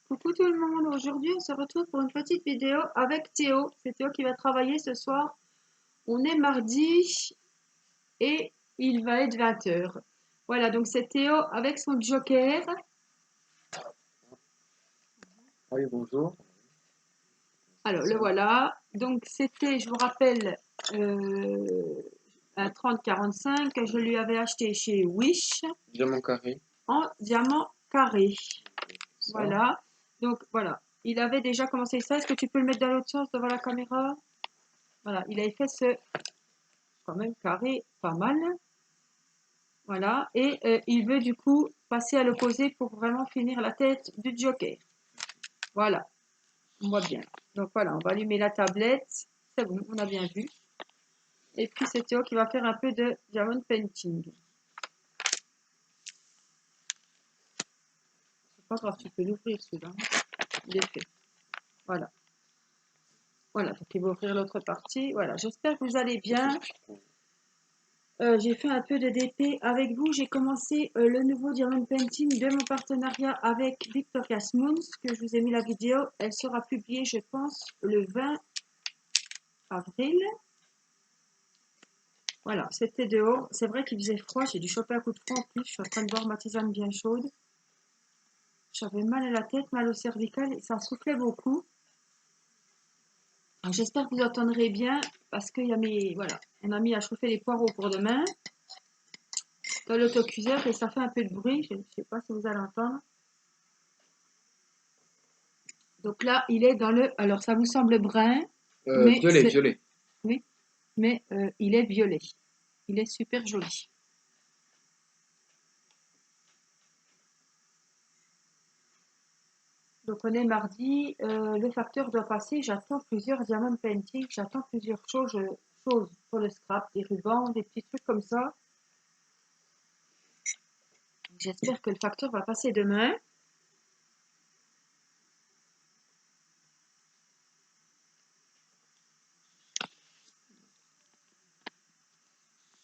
Coucou tout le monde, aujourd'hui on se retrouve pour une petite vidéo avec Théo. C'est Théo qui va travailler ce soir. On est mardi et il va être 20 h. Voilà, donc c'est Théo avec son joker. Oui, bonjour. Alors le voilà. Donc c'était, je vous rappelle, euh, un 3045 que je lui avais acheté chez Wish Diamant carré. en diamant carré. Ça. Voilà, donc voilà. Il avait déjà commencé ça. Est-ce que tu peux le mettre dans l'autre sens devant la caméra? Voilà, il avait fait ce quand même carré pas mal. Voilà, et il veut du coup passer à l'opposé pour vraiment finir la tête du joker. Voilà, on voit bien. Donc voilà, on va allumer la tablette. C'est bon, on a bien vu. Et puis c'est Théo qui va faire un peu de diamond painting. C'est pas grave, tu peux l'ouvrir celui-là. Il est fait. Voilà. Voilà, donc il va ouvrir l'autre partie. Voilà, j'espère que vous allez bien. J'ai fait un peu de DP avec vous. J'ai commencé le nouveau diamond painting de mon partenariat avec Victoria's Moons, que je vous ai mis la vidéo. Elle sera publiée, je pense, le 20 avril. Voilà, c'était dehors. C'est vrai qu'il faisait froid. J'ai dû choper un coup de froid en plus. Je suis en train de boire ma tisane bien chaude. J'avais mal à la tête, mal au cervical et ça soufflait beaucoup. J'espère que vous entendrez bien parce qu'il y a mes... Voilà, on a mis à chauffer les poireaux pour demain dans l'autocuiseur et ça fait un peu de bruit. Je ne sais pas si vous allez entendre. Donc là, il est dans le... Alors, ça vous semble brun, mais Violet, c'est... violet. Oui, mais il est violet. Il est super joli. Donc, on est mardi. Le facteur doit passer. J'attends plusieurs diamond painting. J'attends plusieurs choses pour le scrap. Des rubans, des petits trucs comme ça. J'espère que le facteur va passer demain.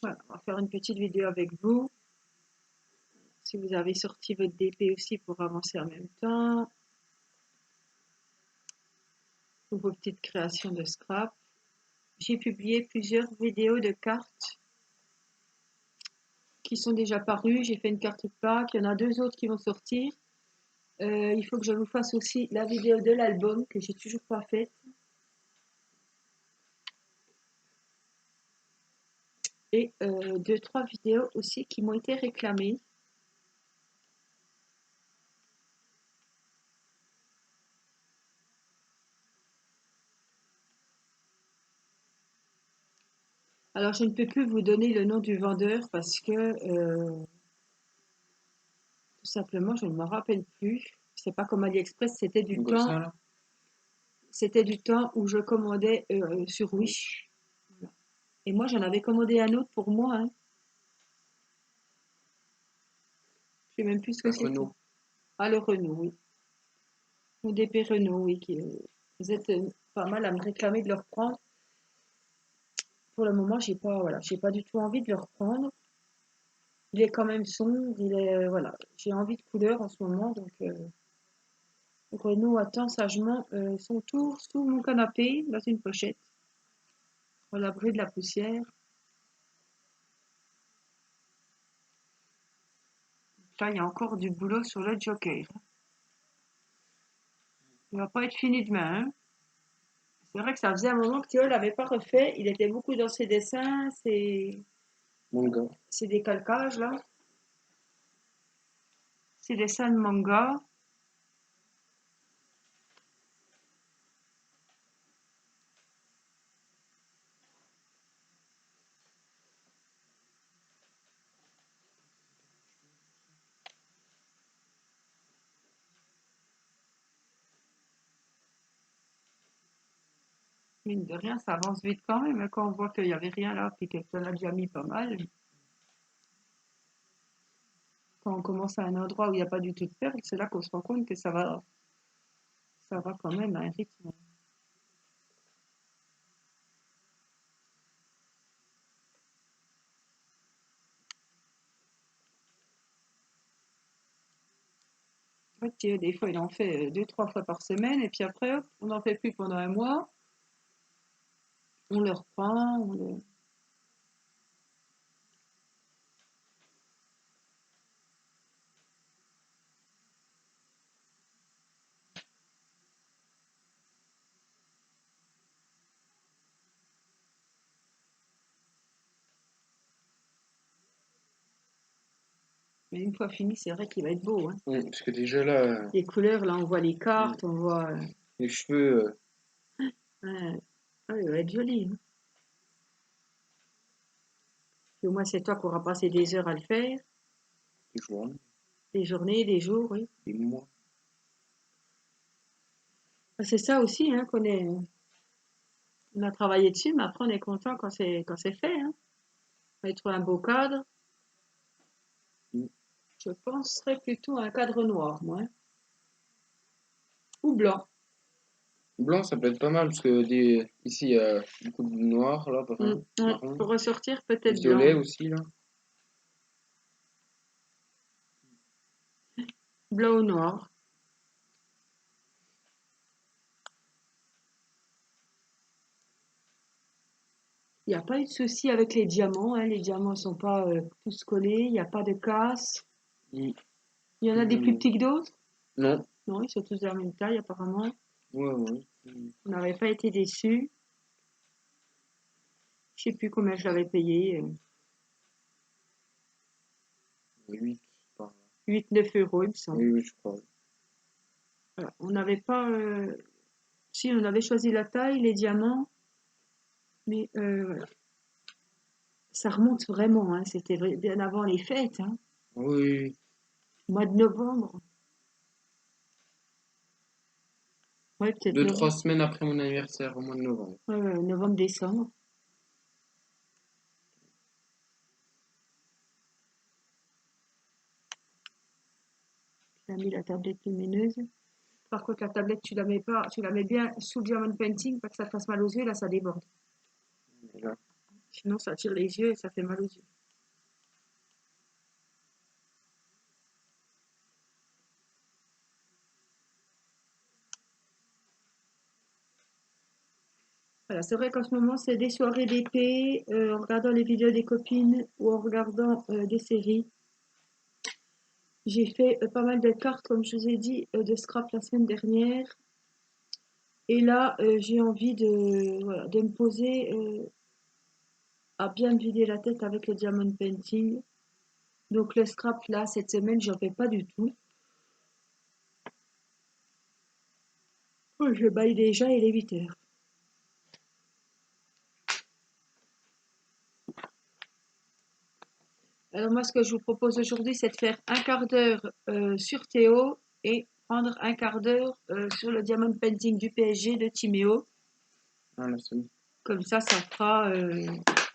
Voilà, on va faire une petite vidéo avec vous. Si vous avez sorti votre DP aussi pour avancer en même temps. Pour vos petites créations de scrap. J'ai publié plusieurs vidéos de cartes qui sont déjà parues. J'ai fait une carte de Pâques. Il y en a deux autres qui vont sortir. Il faut que je vous fasse aussi la vidéo de l'album que j'ai toujours pas faite. Et deux, trois vidéos aussi qui m'ont été réclamées. Alors, je ne peux plus vous donner le nom du vendeur parce que tout simplement, je ne me rappelle plus. C'est pas comme AliExpress, Gossin, là. c'était du temps où je commandais sur Wish. Et moi, j'en avais commandé un autre pour moi, hein. Je sais même plus ce que c'était. Renault. Ah, le Renault, oui. Ou des P Renault, oui. Vous êtes pas mal à me réclamer de le reprendre. Pour le moment, voilà, j'ai pas du tout envie de le reprendre. Il est quand même sombre, voilà. J'ai envie de couleur en ce moment, donc Renault attend sagement son tour sous mon canapé, dans une pochette, à l'abri de la poussière. Là, il y a encore du boulot sur le joker. Il va pas être fini demain, hein. C'est vrai que ça faisait un moment que Théo l'avait pas refait. Il était beaucoup dans ses dessins, Manga. ses décalcages là, ses dessins de manga. Mine de rien, ça avance vite quand même, hein, quand on voit qu'il n'y avait rien là, puis qu'elle en a déjà mis pas mal. Quand on commence à un endroit où il n'y a pas du tout de perles, c'est là qu'on se rend compte que ça va quand même à un rythme. sortir. Des fois, il en fait 2-3 fois par semaine, et puis après, hop, on n'en fait plus pendant un mois. On le reprend, on le... Mais une fois fini, c'est vrai qu'il va être beau, hein. Parce que déjà là, Les couleurs, là, on voit les cartes, on voit... les cheveux, ouais. Ah, il va être joli, hein. Puis au moins, c'est toi qui auras passé des heures à le faire, des journées, des journées, des jours, oui. des mois. Ah, c'est ça aussi, hein, on a travaillé dessus, mais après, on est content quand c'est fait, hein. On a trouvé un beau cadre. Mm. Je penserais plutôt à un cadre noir, moi, hein. Ou blanc. Blanc, ça peut être pas mal parce que ici, il y a beaucoup de noir, là, brun, Ouais, marron. pour ressortir, peut-être Violet blanc. aussi, là. Blanc ou noir. Il n'y a pas eu de souci avec les diamants, hein. Les diamants ne sont pas tous collés, il n'y a pas de casse. Mm. Il y en a des plus petits que d'autres? Non. Non, ils sont tous de la même taille apparemment. Ouais, ouais. On n'avait pas été déçus. Je sais plus combien je l'avais payé. 8, par là. 8-9 € il me semble. Oui, oui, je crois. Voilà. On n'avait pas... Si, on avait choisi la taille, les diamants. Mais voilà. Ça remonte vraiment, hein. C'était bien avant les fêtes, hein. Oui, Mois de novembre. Ouais, peut-être 2, 3 novembre. semaines après mon anniversaire, au mois de novembre. Ouais, ouais, novembre-décembre. J'ai mis la tablette lumineuse. Par contre, la tablette, tu la mets pas, tu la mets bien sous le diamond painting, pas que ça te fasse mal aux yeux, là, ça déborde. Et là, Sinon, ça tire les yeux et ça fait mal aux yeux. Voilà, c'est vrai qu'en ce moment, c'est des soirées d'été, en regardant les vidéos des copines ou en regardant des séries. J'ai fait pas mal de cartes, comme je vous ai dit, de scrap la semaine dernière. Et là, j'ai envie de, voilà, de me poser à bien me vider la tête avec le diamond painting. Donc le scrap, là, cette semaine, j'en fais pas du tout. Oh, je baille déjà, il est 8 heures. Alors moi, ce que je vous propose aujourd'hui, c'est de faire un quart d'heure sur Théo et prendre un quart d'heure sur le diamond painting du PSG de Timéo. ah, là, c'est bon. Comme ça fera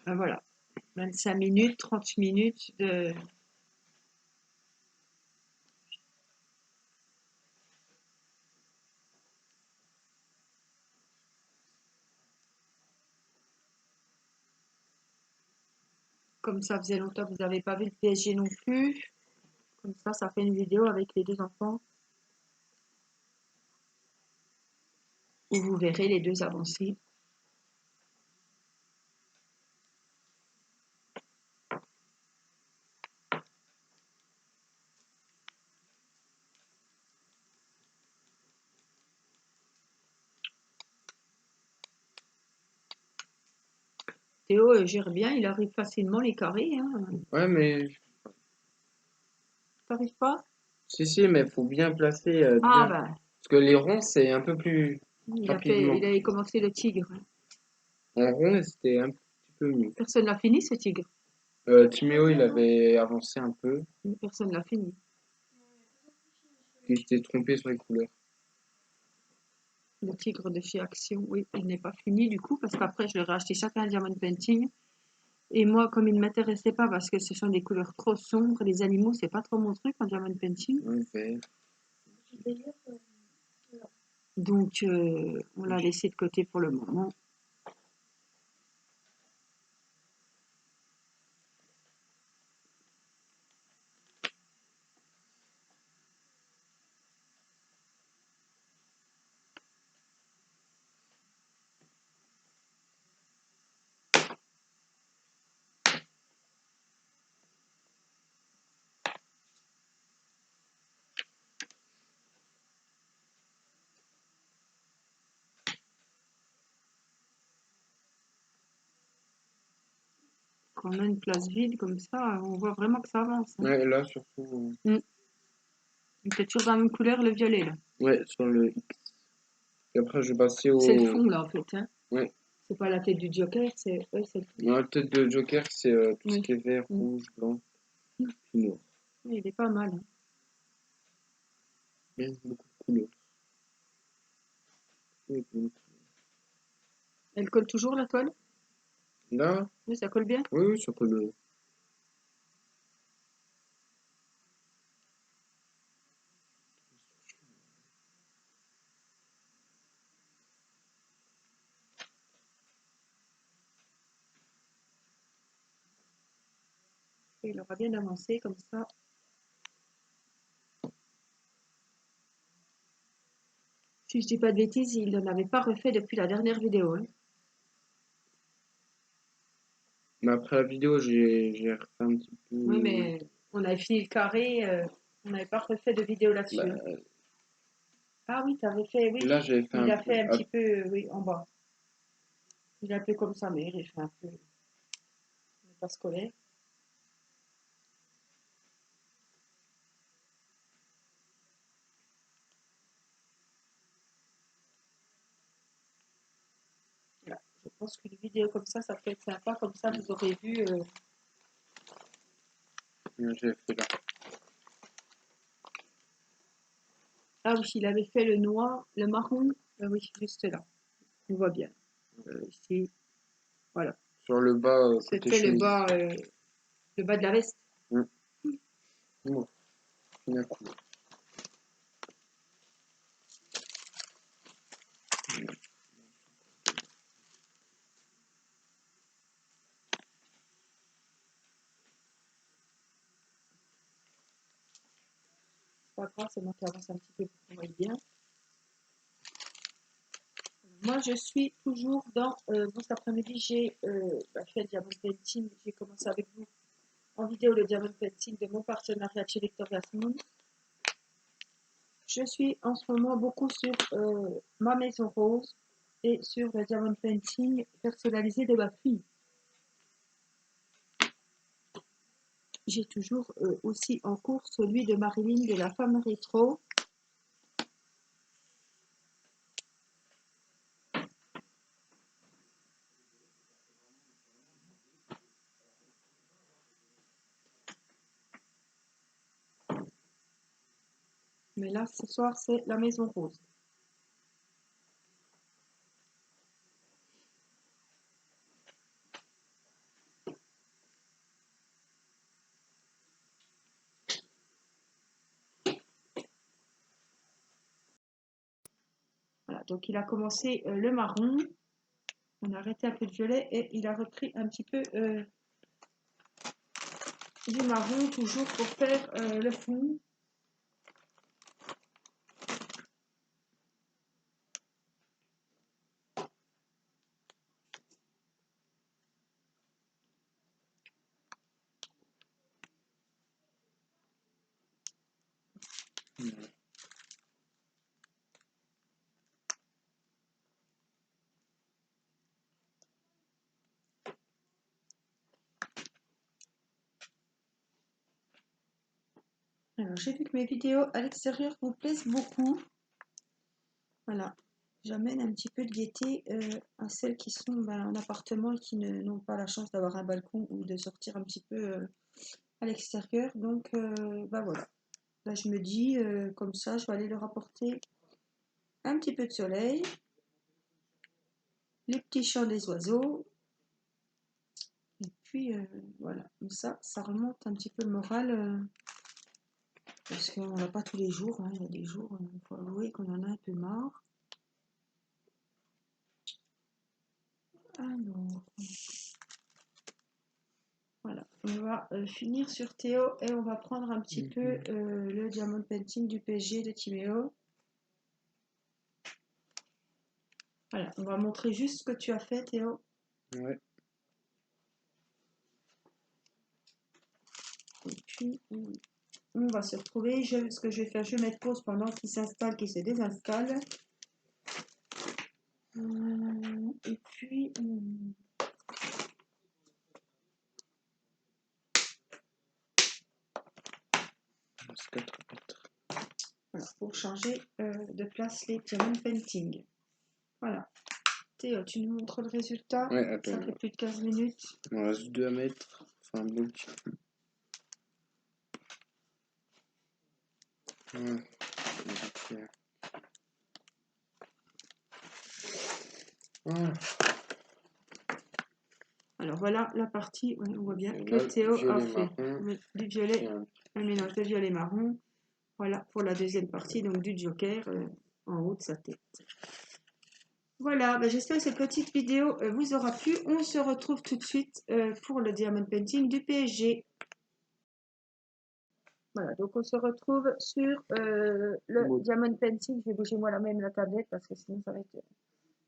ben voilà, 25 minutes, 30 minutes de... Comme ça faisait longtemps que vous n'avez pas vu le PSG non plus. Comme ça fait une vidéo avec les deux enfants où vous verrez les deux avancées. Théo gère bien, il arrive facilement les carrés, hein. Ouais, mais T'arrives pas? si, mais il faut bien placer, Ah bien. ben, Parce que les ronds, c'est un peu plus rapidement. il avait commencé le tigre. En rond, c'était un petit peu mieux. Personne n'a fini ce tigre. Timéo, il avait avancé un peu, Personne l'a fini. puis il s'était trompé sur les couleurs. Le tigre de chez Action, oui, il n'est pas fini du coup, parce qu'après, je leur ai acheté chacun un diamond painting. Et moi, comme il ne m'intéressait pas, parce que ce sont des couleurs trop sombres, les animaux, c'est pas trop mon truc en diamond painting. Un vert. Donc, on l'a laissé de côté pour le moment. Quand on a une place vide comme ça, on voit vraiment que ça avance. Hein. Ouais, là, surtout. Il est toujours dans la même couleur, le violet, là. Ouais, sur le X. Et après, je vais passer C'est le au. fond, là, en fait. Hein. Ouais. C'est pas la tête du Joker, c'est c'est le fond. Dans la tête de Joker, c'est tout ce Oui. qui est vert, rouge, blanc, puis noir. Oui, il est pas mal. Hein. Il y a beaucoup de couleurs. Oui, oui. Elle colle toujours, la toile? Là, Oui, ça colle bien. oui, oui, ça colle. Et il aura bien avancé, comme ça. Si je dis pas de bêtises, il n'en avait pas refait depuis la dernière vidéo. Hein. Mais après la vidéo, j'ai refait un petit peu. Oui, mais on avait fini le carré, on n'avait pas refait de vidéo là-dessus. Bah, Hein. Ah oui, tu avais fait, oui. là, j'avais fait Il un a peu. fait un petit peu, oui, en bas. Il a fait comme ça, mais il a fait un peu, pas scolaire. Voilà. Je pense qu'une vidéo comme ça peut être sympa. Comme ça, vous aurez vu. J'avais fait là. Ah oui, il avait fait le noir, le marron. Oui, juste là. On voit bien. Ici, voilà. Sur le bas, côté C'était chemise. le bas de la veste. Bon, bien cool. Pas grave, c'est moi qui avance un petit peu pour qu'on voie bien. Moi, je suis toujours dans. Cet après-midi, j'ai fait le Diamond Painting. J'ai commencé avec vous en vidéo le Diamond Painting de mon partenariat chez Victoria's Moon. Je suis en ce moment beaucoup sur ma maison rose et sur le Diamond Painting personnalisé de ma fille. J'ai toujours aussi en cours celui de Marilyn de la femme rétro. Mais là, ce soir, c'est la maison rose. Voilà, donc il a commencé le marron. On a arrêté un peu de violet et il a repris un petit peu du marron, toujours pour faire le fond. Alors, j'ai vu que mes vidéos à l'extérieur vous plaisent beaucoup. Voilà, j'amène un petit peu de gaieté à celles qui sont en appartement et qui n'ont pas la chance d'avoir un balcon ou de sortir un petit peu à l'extérieur. Donc, voilà. Là, je me dis, comme ça, je vais aller leur apporter un petit peu de soleil, les petits chants des oiseaux. Et puis, voilà. Comme ça remonte un petit peu le moral. Parce qu'on n'a pas tous les jours. Hein. Il y a des jours, il faut avouer qu'on en a un peu marre. Alors, voilà, on va finir sur Théo et on va prendre un petit peu le Diamond Painting du PSG de Timéo. Voilà, on va montrer juste ce que tu as fait, Théo. Ouais. Et puis, on va se retrouver. Ce que je vais faire, je vais mettre pause pendant qu'il s'installe, qu'il se désinstalle. Et puis, C'est 4 mètres. Voilà, pour changer de place les diamond painting. Voilà. Théo, tu nous montres le résultat. Ouais, attends. Ça fait plus de 15 minutes. Il me reste 2 à mettre. Enfin, un beau petit peu. Ouais. Voilà. Alors voilà la partie, ouais, on voit bien Et que là, Théo a violet, fait marron. du violet, Et un mélange de violet marron. Voilà pour la deuxième partie, donc du joker en haut de sa tête. Voilà, ben j'espère que cette petite vidéo vous aura plu. On se retrouve tout de suite pour le diamond painting du PSG. Voilà, donc on se retrouve sur le diamond painting. Je vais bouger moi la même la tablette parce que sinon ça va être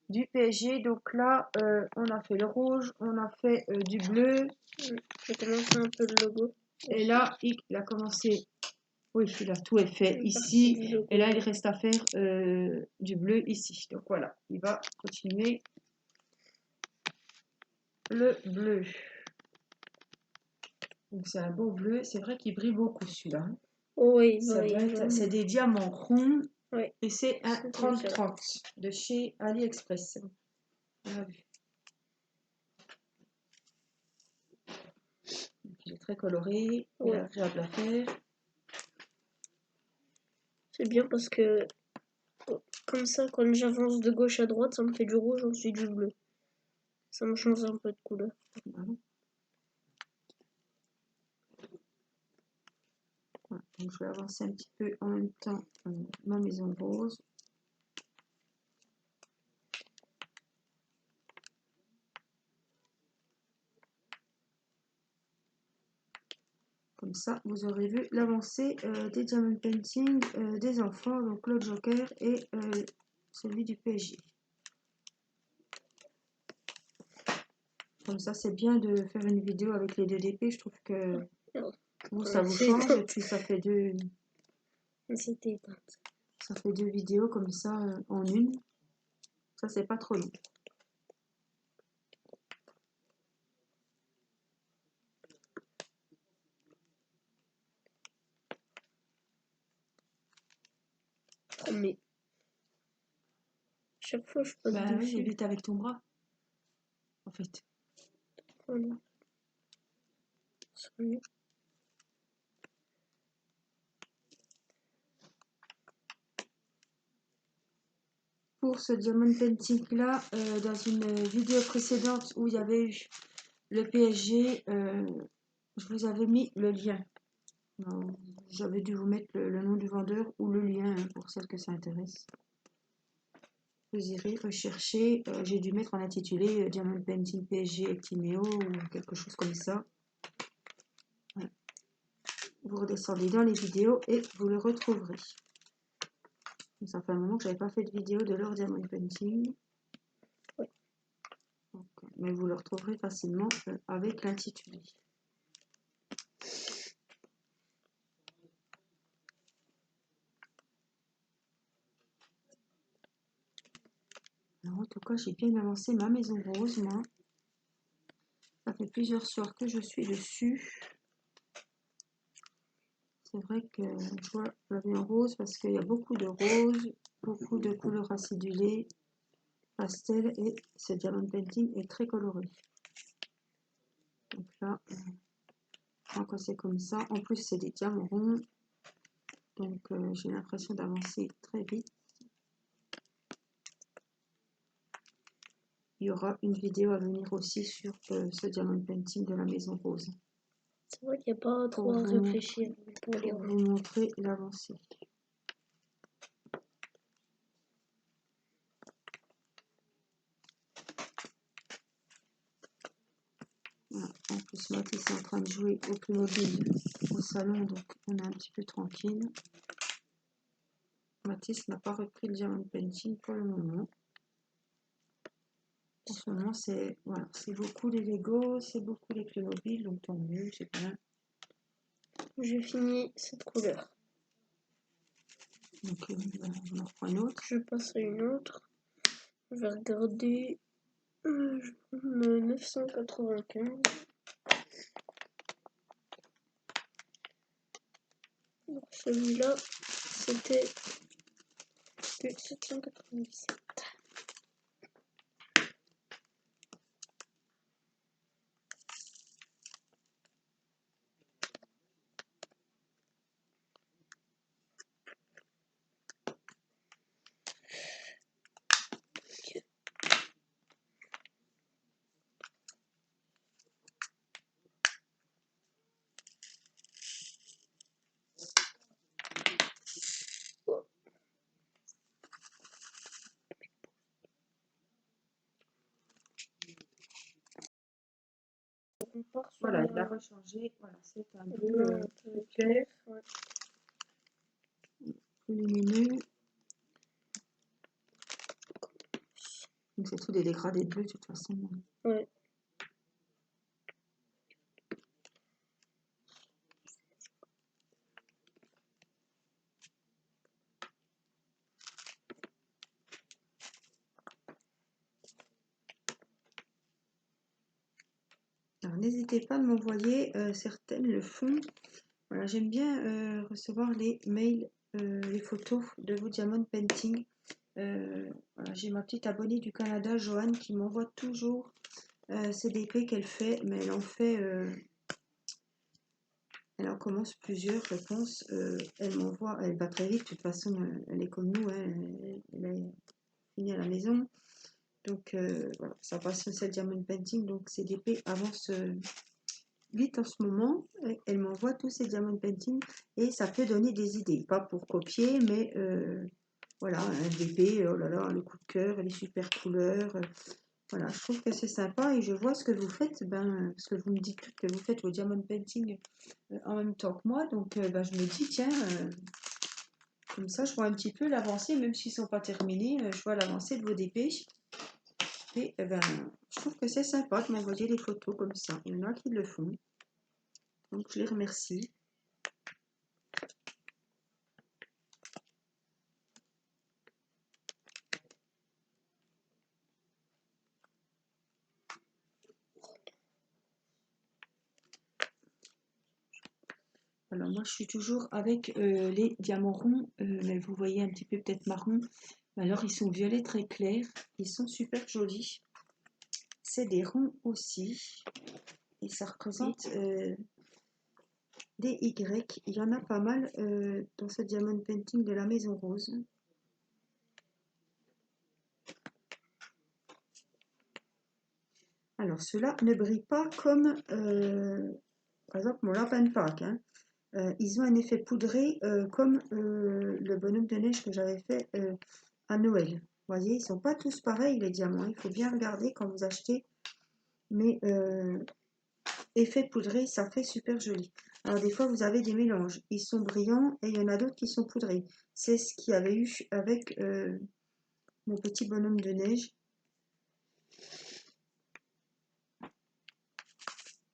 du PSG. Donc là, on a fait le rouge, on a fait du bleu. J'ai commencé un peu le logo. Et là, il a commencé. Oui, il a tout est fait ici. Et là, il reste à faire du bleu ici. Donc voilà, il va continuer le bleu. Donc c'est un beau bleu. C'est vrai qu'il brille beaucoup celui-là. Oui, C'est des diamants ronds. Oui. Et c'est un 30-30 de chez AliExpress. On a vu. Donc, il est très coloré. Il est agréable à faire. C'est bien parce que comme ça, quand j'avance de gauche à droite, ça me fait du rouge, ensuite du bleu. Ça me change un peu de couleur. Voilà. Voilà. Donc, je vais avancer un petit peu en même temps ma maison rose. Comme ça, vous aurez vu l'avancée des diamond painting des enfants, donc le joker et celui du PSG. Comme ça, c'est bien de faire une vidéo avec les deux DP. Je trouve que vous, ça vous change. Et puis, ça fait deux vidéos comme ça en une. Ça, c'est pas trop long. Mais chaque fois, je passe Bah oui, dessus. évite avec ton bras. En fait. Voilà. Pour ce diamond painting là, dans une vidéo précédente où il y avait eu le PSG, je vous avais mis le lien. J'avais dû vous mettre le nom du vendeur ou le lien pour celles que ça intéresse. Vous irez rechercher. J'ai dû mettre en intitulé Diamond Painting PSG et Timéo ou quelque chose comme ça. Ouais. Vous redescendez dans les vidéos et vous le retrouverez. Ça fait un moment que je n'avais pas fait de vidéo de leur Diamond Painting. Ouais. Donc, mais vous le retrouverez facilement avec l'intitulé. Alors, en tout cas, j'ai bien avancé ma maison rose, moi. Ça fait plusieurs soirs que je suis dessus. C'est vrai que je vois la vie en rose parce qu'il y a beaucoup de roses, beaucoup de couleurs acidulées, pastel, et ce diamond painting est très coloré. Donc là, quand c'est comme ça, en plus c'est des diamants ronds, donc j'ai l'impression d'avancer très vite. Il y aura une vidéo à venir aussi sur ce diamond painting de la maison rose. C'est vrai qu'il n'y a pas trop à réfléchir pour les vous montrer l'avancée. Voilà. En plus, Mathis est en train de jouer au Playmobil au salon, donc on est un petit peu tranquille. Mathis n'a pas repris le diamond painting pour le moment. En ce moment, c'est voilà, beaucoup les Lego, c'est beaucoup les Playmobil, donc tant mieux, c'est bien. J'ai fini cette couleur. Donc, on en reprend une autre. Je passe à une autre. Je vais regarder le 995. Celui-là, c'était du 797. On part sur Voilà, il un a rechangé. Voilà, c'est un bleu blanc un plus peu clair, clair. Ouais. plus lumineux. Donc c'est tout des dégradés bleus de toute façon. Ouais. Alors n'hésitez pas à m'envoyer, certaines le font. Voilà, j'aime bien recevoir les mails, les photos de vos diamond painting. Voilà, j'ai ma petite abonnée du Canada, Joanne, qui m'envoie toujours ces DP qu'elle fait, mais elle en fait, elle en commence plusieurs, je pense. Elle m'envoie, elle va très vite, de toute façon, elle est comme nous, hein, elle est finie à la maison. Donc voilà, ça passe sur le diamond painting, donc ces DP avancent vite en ce moment. Elle m'envoie tous ces diamond painting et ça peut donner des idées, pas pour copier, mais voilà, un DP, oh là là, le coup de cœur, les super couleurs. Voilà, je trouve que c'est sympa et je vois ce que vous faites, ben, parce que vous me dites que vous faites vos diamond painting en même temps que moi, donc ben, je me dis, tiens, comme ça je vois un petit peu l'avancée, même s'ils ne sont pas terminés, je vois l'avancée de vos DP. Et ben, je trouve que c'est sympa de m'envoyer des photos comme ça. Il y en a qui le font, donc je les remercie. Alors moi je suis toujours avec les diamants ronds, mais vous voyez un petit peu peut-être marron. Alors ils sont violets très clairs, ils sont super jolis. C'est des ronds aussi, et ça représente des Y. Il y en a pas mal dans ce diamond painting de la Maison Rose. Alors ceux-là ne brillent pas comme par exemple mon lapin de Pâques, hein. Ils ont un effet poudré comme le bonhomme de neige que j'avais fait à Noël. Vous voyez, ils ne sont pas tous pareils les diamants. Il faut bien regarder quand vous achetez. Mais effet poudré, ça fait super joli. Alors des fois, vous avez des mélanges. Ils sont brillants et il y en a d'autres qui sont poudrés. C'est ce qu'il y avait eu avec mon petit bonhomme de neige.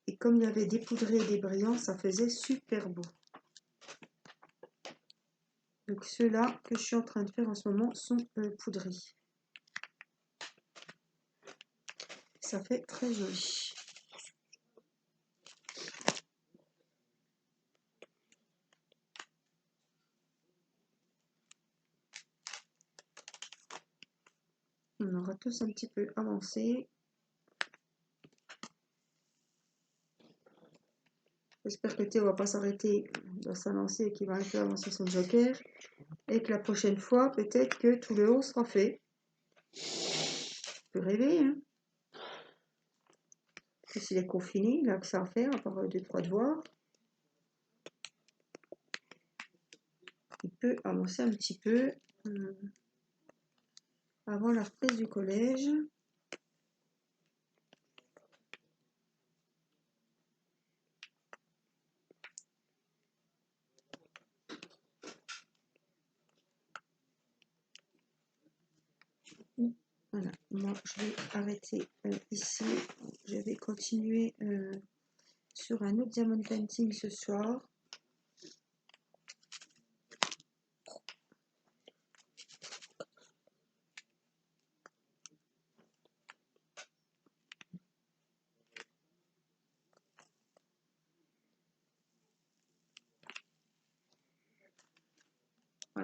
Et comme il y avait des poudrés et des brillants, ça faisait super beau. Donc ceux-là que je suis en train de faire en ce moment sont poudrés. Ça fait très joli. On aura tous un petit peu avancé. J'espère que Théo va pas s'arrêter dans sa lancée et qu'il va un peu avancer son joker. Et que la prochaine fois, peut-être que tout le haut sera fait. Tu peux rêver, hein. S'il est confiné, il a que ça à faire, à part 2-3 devoirs. Il peut avancer un petit peu avant la reprise du collège. Voilà, moi je vais arrêter ici. Je vais continuer sur un autre diamond painting ce soir.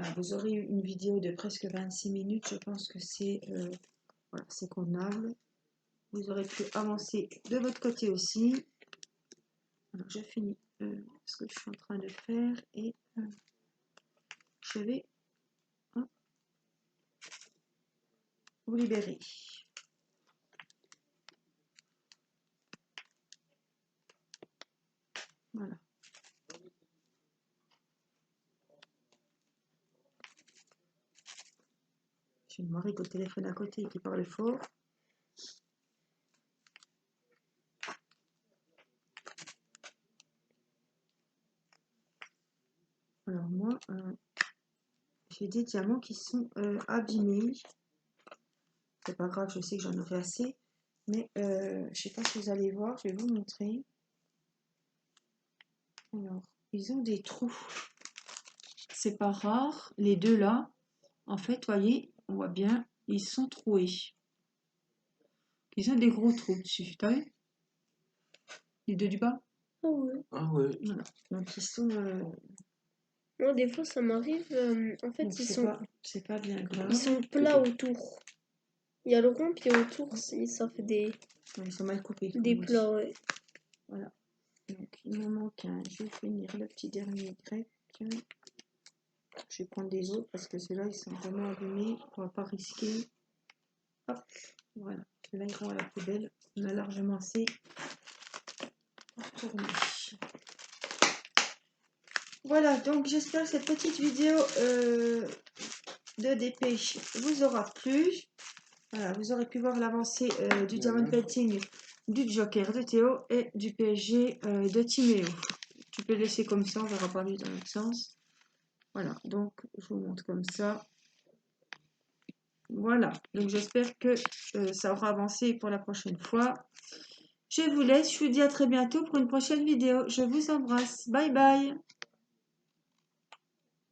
Voilà, vous aurez eu une vidéo de presque 26 minutes. Je pense que c'est voilà, c'est convenable. Vous aurez pu avancer de votre côté aussi. Alors, je finis ce que je suis en train de faire et je vais vous libérer. Voilà. J'ai une mari au téléphone à côté qui parle fort. Alors moi, j'ai des diamants qui sont abîmés. C'est pas grave, je sais que j'en aurai assez. Mais je sais pas si vous allez voir, je vais vous montrer. Alors, ils ont des trous. C'est pas rare. Les deux là, en fait, voyez, on voit bien, ils sont troués. Ils ont des gros trous dessus, t'as vu? Les deux du bas. Ah ouais. Ah ouais. Voilà. Donc ils sont. Moi, des fois, ça m'arrive. En fait, Donc, c'est pas bien grave. ils sont plats autour. Il y a le rond, puis autour, ça fait des Ouais, ils sont mal coupés. des plats, ouais. Voilà. Donc il m'en manque un. Je vais finir le petit dernier grec. Je vais prendre des autres parce que ceux-là ils sont vraiment abîmés. On va pas risquer. Hop, voilà. Ceux-là ils vont à la poubelle. On a largement assez pour tourner. Voilà, donc j'espère que cette petite vidéo de dépêche vous aura plu. Voilà, vous aurez pu voir l'avancée du Diamond Painting, du Joker de Théo et du PSG de Timéo. Tu peux le laisser comme ça, on verra pas mieux dans l'autre sens. Voilà, donc je vous montre comme ça. Voilà, donc j'espère que ça aura avancé pour la prochaine fois. Je vous laisse, je vous dis à très bientôt pour une prochaine vidéo. Je vous embrasse. Bye bye.